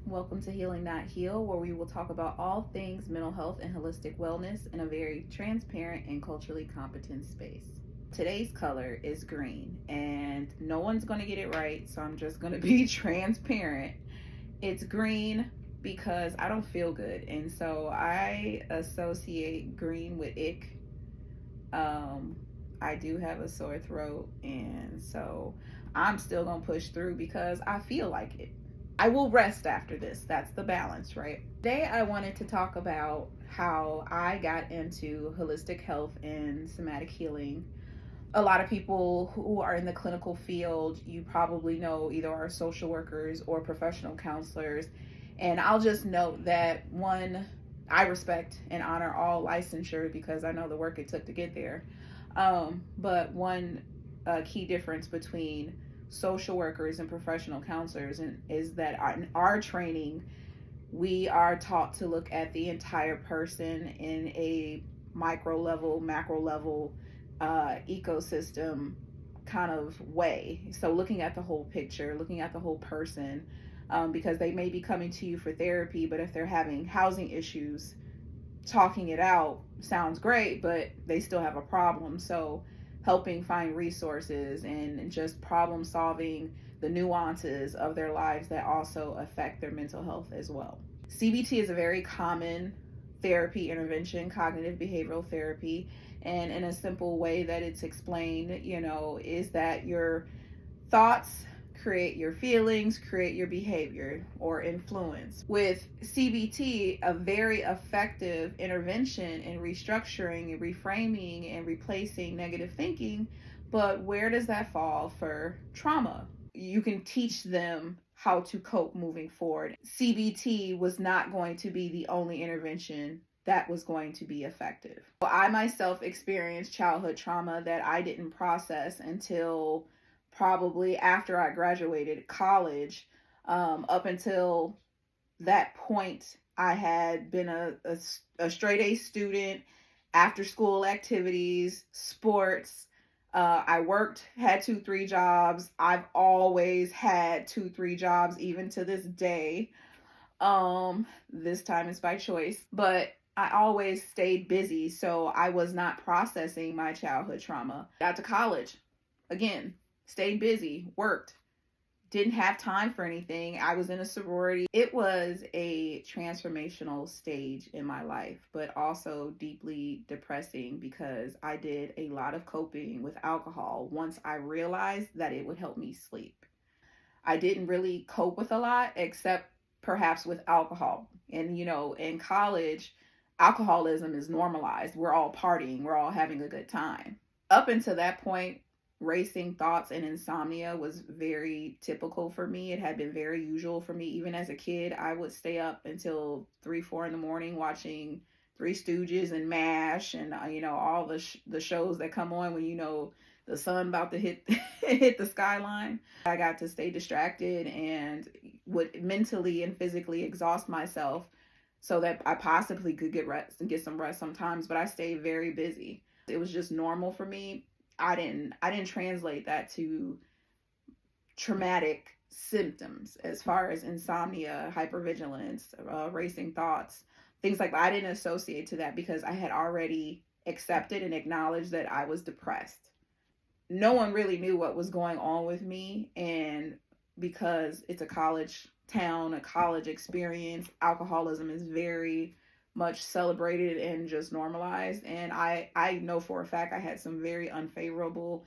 Welcome to Healing Not Heal, where we will talk about all things mental health and holistic wellness in a very transparent and culturally competent space. Today's color is green, and no one's going to get it right, so I'm just going to be transparent. It's green because I don't feel good, and so I associate green with ick. Um, I do have a sore throat, and so I'm still going to push through because I feel like it. I will rest after this. That's the balance, right? Today, I wanted to talk about how I got into holistic health and somatic healing. A lot of people who are in the clinical field, you probably know, either are social workers or professional counselors. And I'll just note that one, I respect and honor all licensure because I know the work it took to get there. But one key difference between social workers and professional counselors is that in our training, we are taught to look at the entire person in a micro level, macro level, ecosystem kind of way. So looking at the whole picture, looking at the whole person, because they may be coming to you for therapy, but if they're having housing issues, talking it out sounds great, but they still have a problem. So helping find resources and just problem solving the nuances of their lives that also affect their mental health as well. CBT is a very common therapy intervention, cognitive behavioral therapy, and in a simple way that it's explained, is that your thoughts create your feelings, create your behavior or influence. With CBT, a very effective intervention in restructuring and reframing and replacing negative thinking. But where does that fall for trauma? You can teach them how to cope moving forward. CBT was not going to be the only intervention that was going to be effective. I myself experienced childhood trauma that I didn't process until probably after I graduated college. Up until that point, I had been a straight A student, after school activities, sports. I worked, had 2-3 jobs. I've always had 2-3 jobs, even to this day. This time is by choice, but I always stayed busy, so I was not processing my childhood trauma. Got to college, again, stayed busy, worked, didn't have time for anything. I was in a sorority. It was a transformational stage in my life, but also deeply depressing because I did a lot of coping with alcohol once I realized that it would help me sleep. I didn't really cope with a lot except perhaps with alcohol. And, in college, alcoholism is normalized. We're all partying, we're all having a good time. Up until that point, racing thoughts and insomnia was very typical for me. It had been very usual for me. Even as a kid, I would stay up until 3-4 in the morning watching Three Stooges and MASH and all the shows that come on when the sun about to hit hit the skyline. I got to stay distracted and would mentally and physically exhaust myself so that I possibly could get rest and get some rest sometimes, but I stayed very busy. It was just normal for me. I didn't translate that to traumatic symptoms as far as insomnia, hypervigilance, racing thoughts, things like that. I didn't associate to that because I had already accepted and acknowledged that I was depressed. No one really knew what was going on with me, and because it's a college town, a college experience, alcoholism is very much celebrated and just normalized. And I know for a fact I had some very unfavorable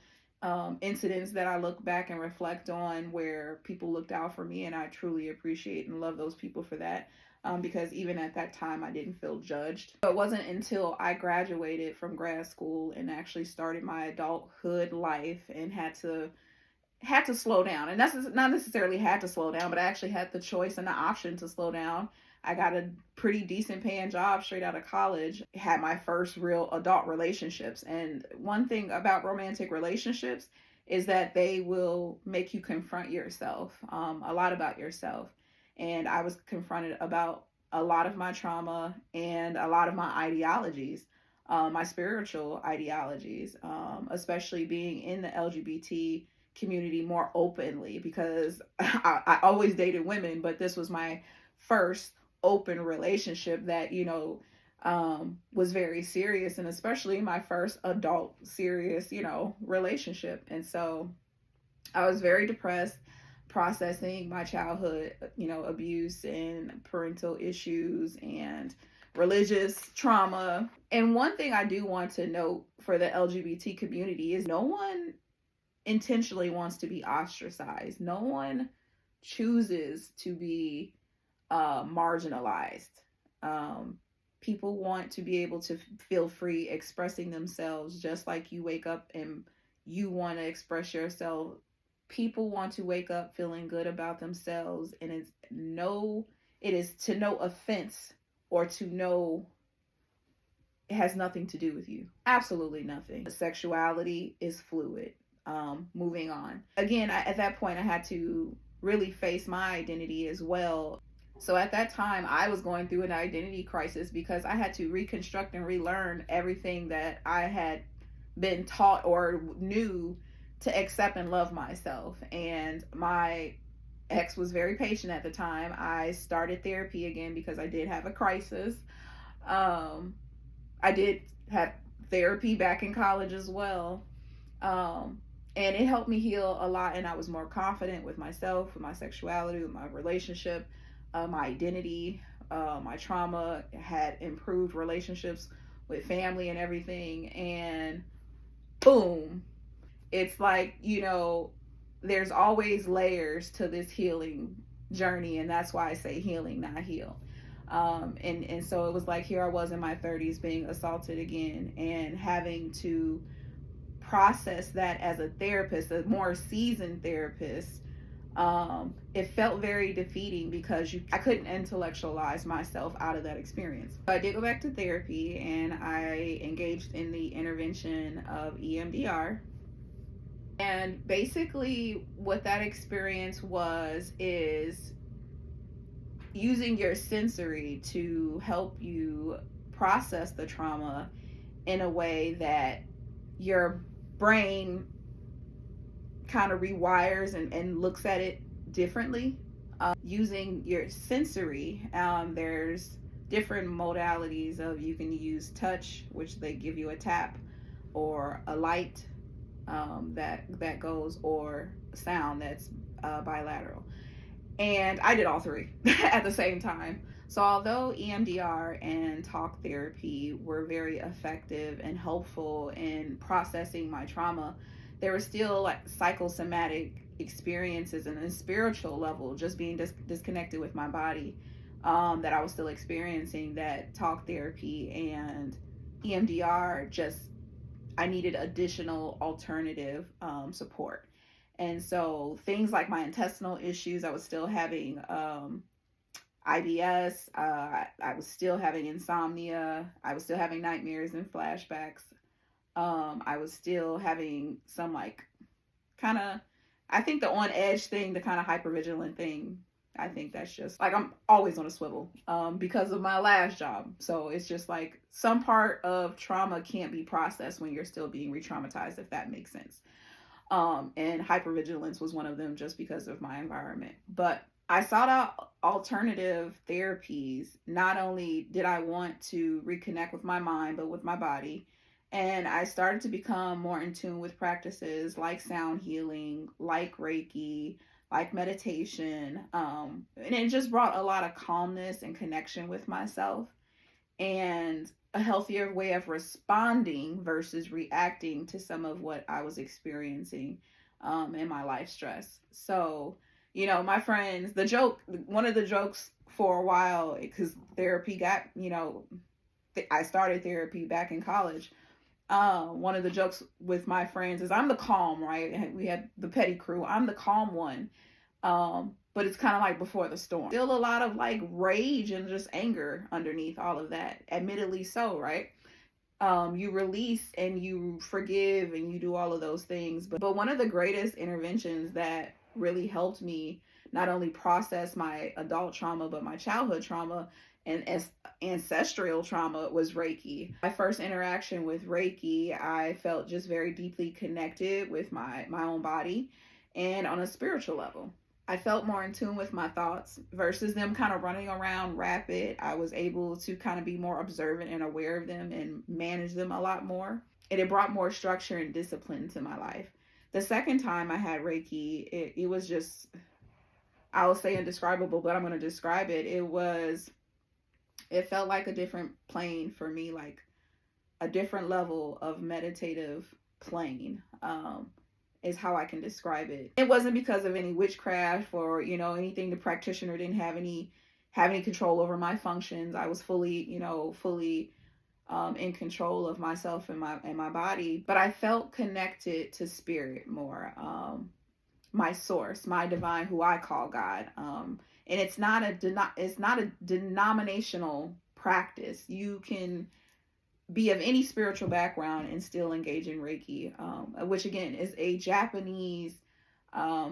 incidents that I look back and reflect on where people looked out for me, and I truly appreciate and love those people for that. Because even at that time, I didn't feel judged. It wasn't until I graduated from grad school and actually started my adulthood life and had to slow down. And that's not necessarily had to slow down, but I actually had the choice and the option to slow down. I got a pretty decent paying job straight out of college, had my first real adult relationships. And one thing about romantic relationships is that they will make you confront yourself, a lot about yourself. And I was confronted about a lot of my trauma and a lot of my ideologies, my spiritual ideologies, especially being in the LGBTQ community more openly, because I always dated women, but this was my first open relationship that, was very serious, and especially my first adult serious, relationship. And so I was very depressed, processing my childhood, abuse and parental issues and religious trauma. And one thing I do want to note for the LGBT community is no one intentionally wants to be ostracized. No one chooses to be marginalized. People want to be able to feel free expressing themselves, just like you wake up and you want to express yourself. People want to wake up feeling good about themselves, and it is to no offense or to no, it has nothing to do with you. Absolutely nothing. Sexuality is fluid. Moving on. Again, at that point, I had to really face my identity as well. So at that time, I was going through an identity crisis because I had to reconstruct and relearn everything that I had been taught or knew to accept and love myself. And my ex was very patient at the time. I started therapy again because I did have a crisis. I did have therapy back in college as well. And it helped me heal a lot, and I was more confident with myself, with my sexuality, with my relationship, my identity, my trauma, had improved relationships with family and everything. And boom, it's like, there's always layers to this healing journey, and that's why I say healing, not heal. And so it was like, here I was in my 30s being assaulted again, and having to process that as a therapist, a more seasoned therapist. It felt very defeating because I couldn't intellectualize myself out of that experience. I did go back to therapy, and I engaged in the intervention of EMDR. And basically what that experience is using your sensory to help you process the trauma in a way that your brain kind of rewires and looks at it differently. Using your sensory, there's different modalities of, you can use touch, which they give you a tap, or a light that goes, or sound that's bilateral. And I did all three at the same time. So although EMDR and talk therapy were very effective and helpful in processing my trauma, there were still like psychosomatic experiences and a spiritual level, just being disconnected with my body, that I was still experiencing, that talk therapy and EMDR I needed additional alternative support. And so things like my intestinal issues, I was still having IBS, I was still having insomnia, I was still having nightmares and flashbacks. I was still having some I think the on edge thing, the kind of hypervigilant thing, I think that's just like, I'm always on a swivel because of my last job. So it's just like some part of trauma can't be processed when you're still being re-traumatized, if that makes sense. And hypervigilance was one of them, just because of my environment. But I sought out alternative therapies. Not only did I want to reconnect with my mind, but with my body. And I started to become more in tune with practices like sound healing, like Reiki, like meditation. And it just brought a lot of calmness and connection with myself, and a healthier way of responding versus reacting to some of what I was experiencing in my life stress. So, my friends, one of the jokes for a while, because therapy got, I started therapy back in college. One of the jokes with my friends is, I'm the calm, right? We had the petty crew. I'm the calm one. But it's kind of like before the storm. Still a lot of like rage and just anger underneath all of that. Admittedly so, right? You release and you forgive and you do all of those things. But one of the greatest interventions that really helped me not only process my adult trauma, but my childhood trauma and ancestral trauma was Reiki. My first interaction with Reiki, I felt just very deeply connected with my own body. and on a spiritual level. I felt more in tune with my thoughts versus them kind of running around rapid. I was able to kind of be more observant and aware of them and manage them a lot more. And it brought more structure and discipline to my life. The second time I had Reiki, it was just, I will say indescribable, but I'm going to describe it. It felt like a different plane for me, like a different level of meditative plane. Is how I can describe it. It wasn't because of any witchcraft or, anything. The practitioner didn't have any control over my functions. I was fully in control of myself and my body. But I felt connected to spirit more, my source, my divine, who I call God. And it's not a denominational practice. You can be of any spiritual background and still engage in Reiki, which again is a Japanese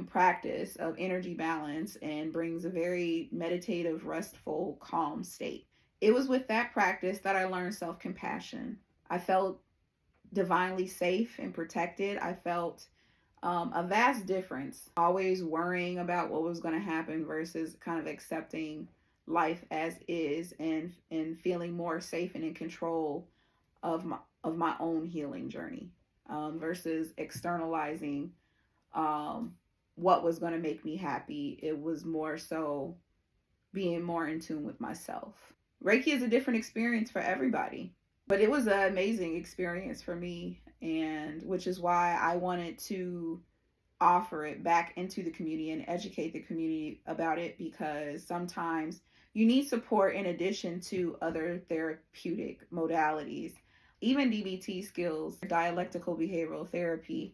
practice of energy balance and brings a very meditative, restful, calm state. It was with that practice that I learned self-compassion. I felt divinely safe and protected. I felt a vast difference, always worrying about what was going to happen versus kind of accepting life as is and feeling more safe and in control of my own healing journey, versus externalizing what was going to make me happy. It was more so being more in tune with myself. Reiki is a different experience for everybody, but it was an amazing experience for me, and which is why I wanted to offer it back into the community and educate the community about it, because sometimes you need support in addition to other therapeutic modalities. Even DBT skills, dialectical behavioral therapy,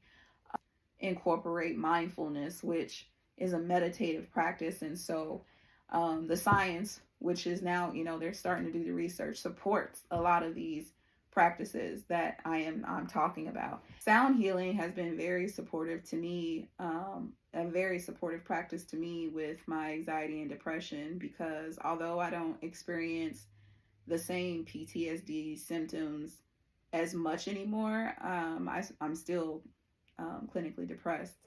incorporate mindfulness, which is a meditative practice. And so the science, which is now, they're starting to do the research, supports a lot of these practices that I'm talking about. Sound healing has been very supportive to me, a very supportive practice to me with my anxiety and depression, because although I don't experience the same PTSD symptoms as much anymore, I'm still clinically depressed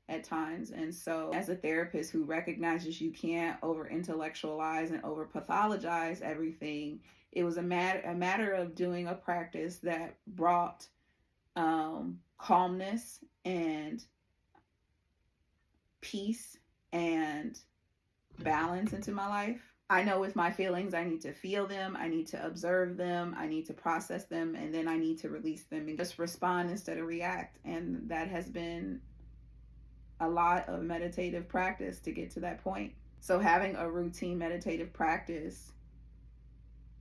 at times. And so as a therapist who recognizes you can't over intellectualize and over pathologize everything, it was a matter of doing a practice that brought calmness and peace and balance into my life. I know with my feelings, I need to feel them, I need to observe them, I need to process them, and then I need to release them and just respond instead of react. And that has been a lot of meditative practice to get to that point. So having a routine meditative practice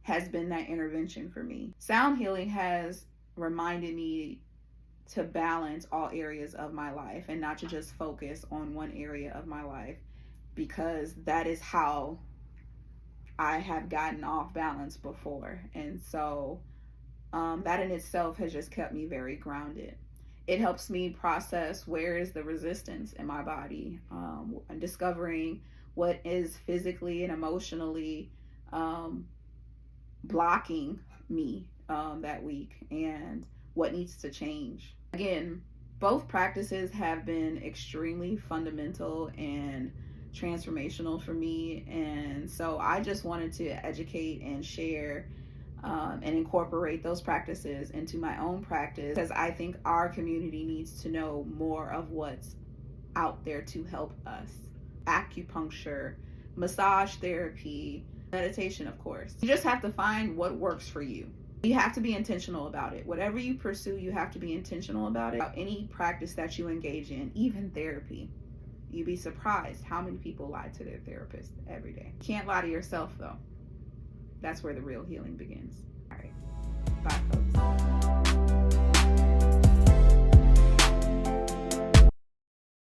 has been that intervention for me. Sound healing has reminded me to balance all areas of my life and not to just focus on one area of my life, because that is how I have gotten off balance before. And so that in itself has just kept me very grounded. It helps me process where is the resistance in my body, and discovering what is physically and emotionally blocking me that week and what needs to change. Again, both practices have been extremely fundamental and transformational for me, and so I just wanted to educate and share and incorporate those practices into my own practice, because I think our community needs to know more of what's out there to help us. Acupuncture, massage therapy, meditation, of course. You just have to find what works for you. You have to be intentional about it. Whatever you pursue, you have to be intentional about it. About any practice that you engage in, even therapy. You'd be surprised how many people lie to their therapist every day. You can't lie to yourself, though. That's where the real healing begins. All right. Bye, folks.